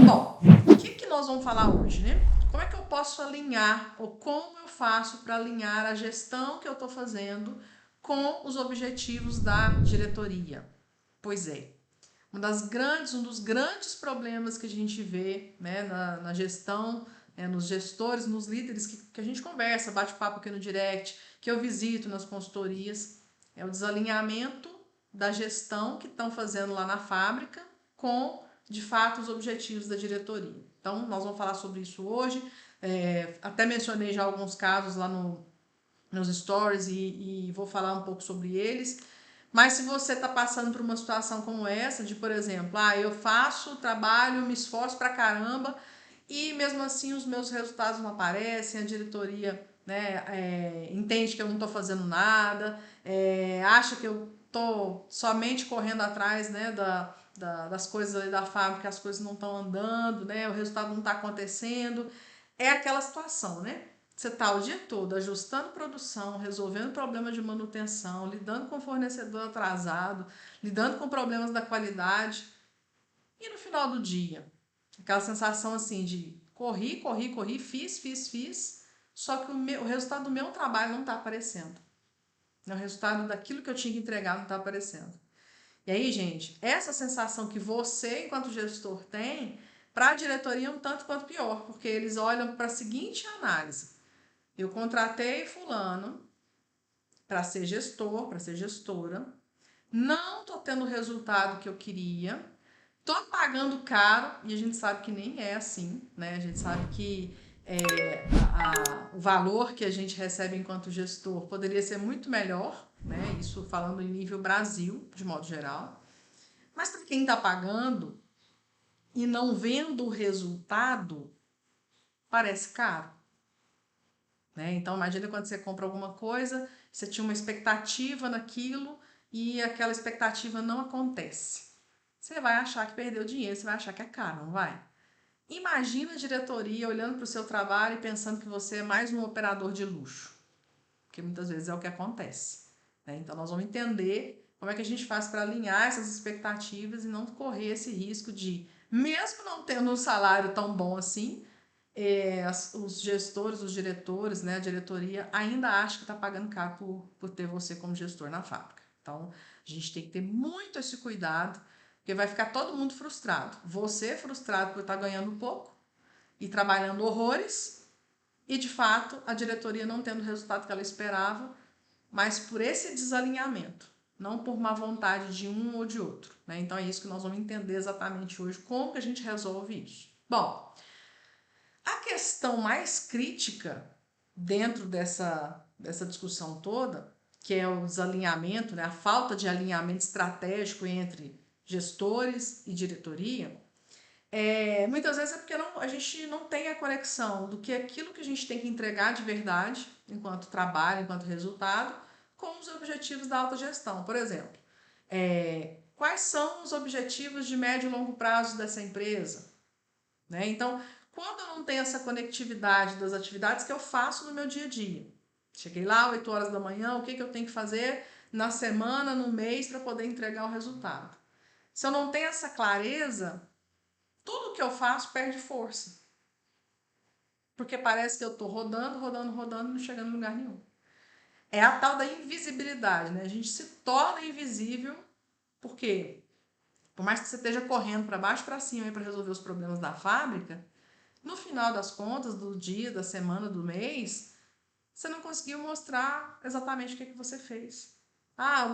Bom, o que nós vamos falar hoje, né? Como é que eu posso alinhar, ou como eu faço para alinhar a gestão que eu estou fazendo com os objetivos da diretoria? Pois é, um dos grandes problemas que a gente vê, né, na gestão, nos gestores, nos líderes que a gente conversa, bate papo aqui no direct, que eu visito nas consultorias, é o desalinhamento da gestão que estão fazendo lá na fábrica com, de fato, os objetivos da diretoria. Então, nós vamos falar sobre isso hoje. Até mencionei já alguns casos lá nos stories e vou falar um pouco sobre eles. Mas se você está passando por uma situação como essa, de, por exemplo, eu faço trabalho, me esforço pra caramba e mesmo assim os meus resultados não aparecem, a diretoria, né, entende que eu não estou fazendo nada, acha que eu estou somente correndo atrás, né, das coisas ali da fábrica, as coisas não estão andando, né, o resultado não está acontecendo. É aquela situação, né? Você está o dia todo ajustando produção, resolvendo problemas de manutenção, lidando com fornecedor atrasado, lidando com problemas da qualidade. E no final do dia, aquela sensação assim de corri, fiz, só que o resultado do meu trabalho não está aparecendo. O resultado daquilo que eu tinha que entregar não está aparecendo. E aí, gente, essa sensação que você, enquanto gestor, tem, para a diretoria é um tanto quanto pior, porque eles olham para a seguinte análise: eu contratei fulano para ser gestor, para ser gestora, não tô tendo o resultado que eu queria, tô pagando caro, e a gente sabe que nem é assim, né? A gente sabe que o valor que a gente recebe enquanto gestor poderia ser muito melhor, né? Isso falando em nível Brasil, de modo geral. Mas para quem está pagando e não vendo o resultado, parece caro. Né? Então, imagina quando você compra alguma coisa, você tinha uma expectativa naquilo e aquela expectativa não acontece. Você vai achar que perdeu dinheiro, você vai achar que é caro, não vai? Imagina a diretoria olhando para o seu trabalho e pensando que você é mais um operador de luxo, porque muitas vezes é o que acontece. Né? Então, nós vamos entender como é que a gente faz para alinhar essas expectativas e não correr esse risco de, mesmo não tendo um salário tão bom assim, os gestores, os diretores, né, a diretoria ainda acha que está pagando caro por ter você como gestor na fábrica. Então, a gente tem que ter muito esse cuidado, porque vai ficar todo mundo frustrado. Você frustrado por estar ganhando pouco e trabalhando horrores, e de fato a diretoria não tendo o resultado que ela esperava, mas por esse desalinhamento, não por má vontade de um ou de outro. Né? Então é isso que nós vamos entender exatamente hoje, como que a gente resolve isso. Bom, a questão mais crítica dentro dessa discussão toda, que é o desalinhamento, né, a falta de alinhamento estratégico entre gestores e diretoria, muitas vezes é porque a gente não tem a conexão do que aquilo que a gente tem que entregar de verdade, enquanto trabalho, enquanto resultado, com os objetivos da autogestão. Por exemplo, quais são os objetivos de médio e longo prazo dessa empresa? Né? Então, quando eu não tenho essa conectividade das atividades que eu faço no meu dia a dia, cheguei lá 8 horas da manhã, o que eu tenho que fazer na semana, no mês, para poder entregar o resultado? Se eu não tenho essa clareza, tudo que eu faço perde força. Porque parece que eu estou rodando, não chegando em lugar nenhum. É a tal da invisibilidade, né? A gente se torna invisível porque, por mais que você esteja correndo para baixo e para cima para resolver os problemas da fábrica, no final das contas, do dia, da semana, do mês, você não conseguiu mostrar exatamente o que você fez.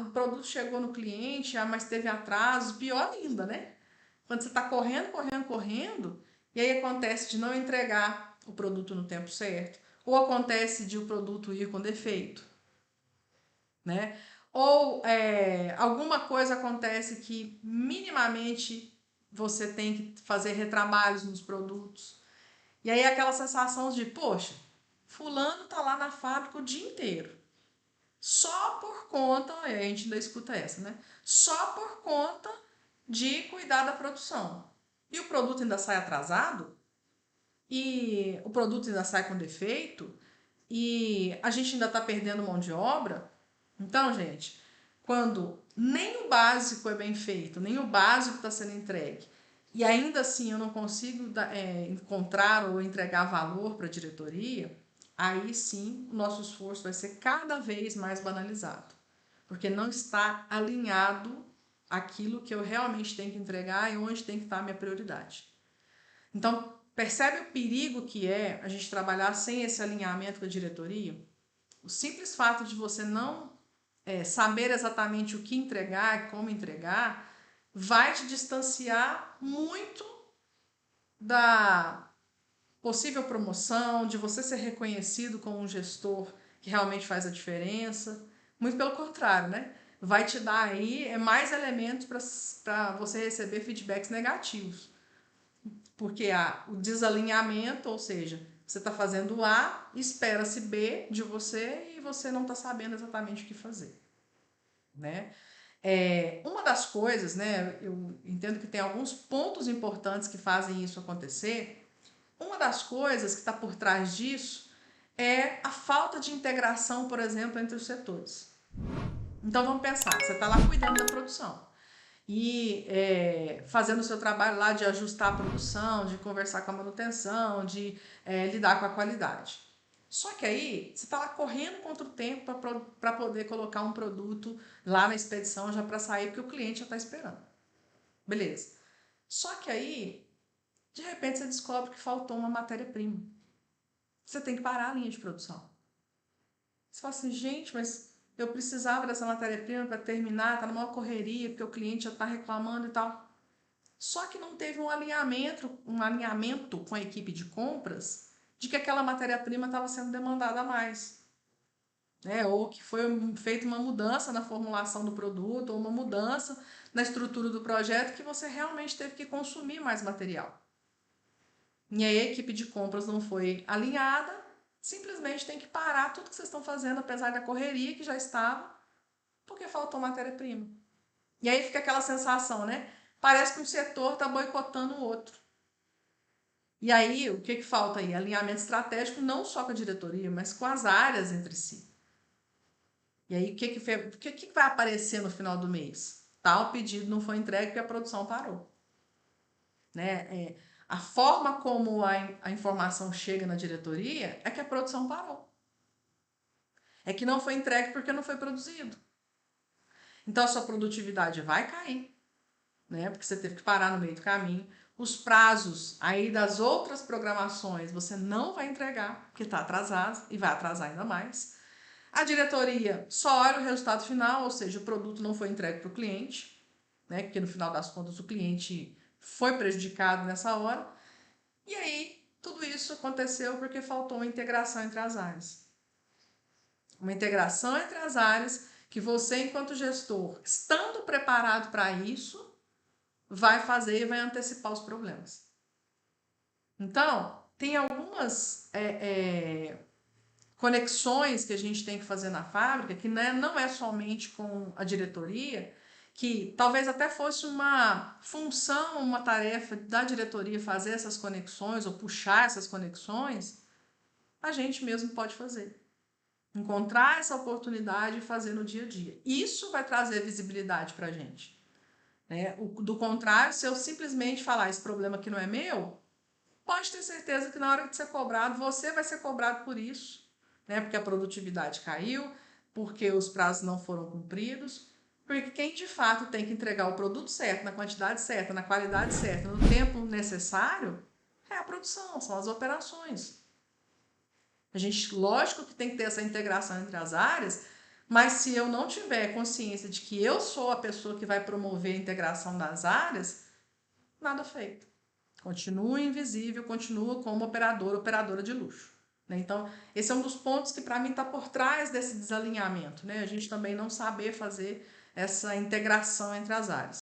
O produto chegou no cliente, mas teve atraso, pior ainda, né? Quando você está correndo, e aí acontece de não entregar o produto no tempo certo, ou acontece de o produto ir com defeito, né? Ou alguma coisa acontece que minimamente você tem que fazer retrabalhos nos produtos. E aí aquela sensação de, poxa, fulano tá lá na fábrica o dia inteiro. Só por conta, a gente ainda escuta essa, né? Só por conta de cuidar da produção. E o produto ainda sai atrasado, e o produto ainda sai com defeito, e a gente ainda está perdendo mão de obra. Então, gente, quando nem o básico é bem feito, nem o básico está sendo entregue, e ainda assim eu não consigo encontrar ou entregar valor para a diretoria, aí sim o nosso esforço vai ser cada vez mais banalizado, porque não está alinhado aquilo que eu realmente tenho que entregar e onde tem que estar a minha prioridade. Então, percebe o perigo que é a gente trabalhar sem esse alinhamento com a diretoria? O simples fato de você não saber exatamente o que entregar, como entregar, vai te distanciar muito da possível promoção, de você ser reconhecido como um gestor que realmente faz a diferença. Muito pelo contrário, né? Vai te dar aí mais elementos para você receber feedbacks negativos. Porque há o desalinhamento, ou seja, você está fazendo A, espera-se B de você e você não está sabendo exatamente o que fazer, né? Uma das coisas, né, eu entendo que tem alguns pontos importantes que fazem isso acontecer. Uma das coisas que está por trás disso é a falta de integração, por exemplo, entre os setores. Então vamos pensar, você está lá cuidando da produção e fazendo o seu trabalho lá de ajustar a produção, de conversar com a manutenção, de lidar com a qualidade. Só que aí você está lá correndo contra o tempo para poder colocar um produto lá na expedição já para sair, porque o cliente já está esperando. Beleza. Só que aí, de repente, você descobre que faltou uma matéria-prima. Você tem que parar a linha de produção. Você fala assim, gente, mas eu precisava dessa matéria-prima para terminar, tá numa correria, porque o cliente já está reclamando e tal. Só que não teve um alinhamento com a equipe de compras de que aquela matéria-prima estava sendo demandada a mais. Né? Ou que foi feita uma mudança na formulação do produto, ou uma mudança na estrutura do projeto que você realmente teve que consumir mais material. E aí a equipe de compras não foi alinhada, simplesmente tem que parar tudo que vocês estão fazendo, apesar da correria que já estava, porque faltou matéria-prima. E aí fica aquela sensação, né? Parece que um setor está boicotando o outro. E aí, o que falta aí? Alinhamento estratégico não só com a diretoria, mas com as áreas entre si. E aí, o que vai aparecer no final do mês? Tal pedido não foi entregue porque a produção parou. Né? A forma como a informação chega na diretoria é que a produção parou. É que não foi entregue porque não foi produzido. Então, a sua produtividade vai cair, né? Porque você teve que parar no meio do caminho. Os prazos aí das outras programações você não vai entregar, porque está atrasado e vai atrasar ainda mais. A diretoria só olha o resultado final, ou seja, o produto não foi entregue para o cliente, né? Porque no final das contas o cliente foi prejudicado nessa hora. E aí, tudo isso aconteceu porque faltou uma integração entre as áreas. Uma integração entre as áreas que você, enquanto gestor, estando preparado para isso, vai fazer e vai antecipar os problemas. Então, tem algumas conexões que a gente tem que fazer na fábrica, que não é somente com a diretoria, que talvez até fosse uma função, uma tarefa da diretoria fazer essas conexões ou puxar essas conexões, a gente mesmo pode fazer. Encontrar essa oportunidade e fazer no dia a dia. Isso vai trazer visibilidade para a gente. Né? Do contrário, se eu simplesmente falar esse problema aqui não é meu, pode ter certeza que na hora de ser cobrado, você vai ser cobrado por isso, né? Porque a produtividade caiu, porque os prazos não foram cumpridos, porque quem de fato tem que entregar o produto certo, na quantidade certa, na qualidade certa, no tempo necessário, é a produção, são as operações. A gente, lógico que tem que ter essa integração entre as áreas, mas se eu não tiver consciência de que eu sou a pessoa que vai promover a integração das áreas, nada feito. Continua invisível, continua como operadora de luxo. Né? Então, esse é um dos pontos que para mim está por trás desse desalinhamento. Né? A gente também não saber fazer essa integração entre as áreas.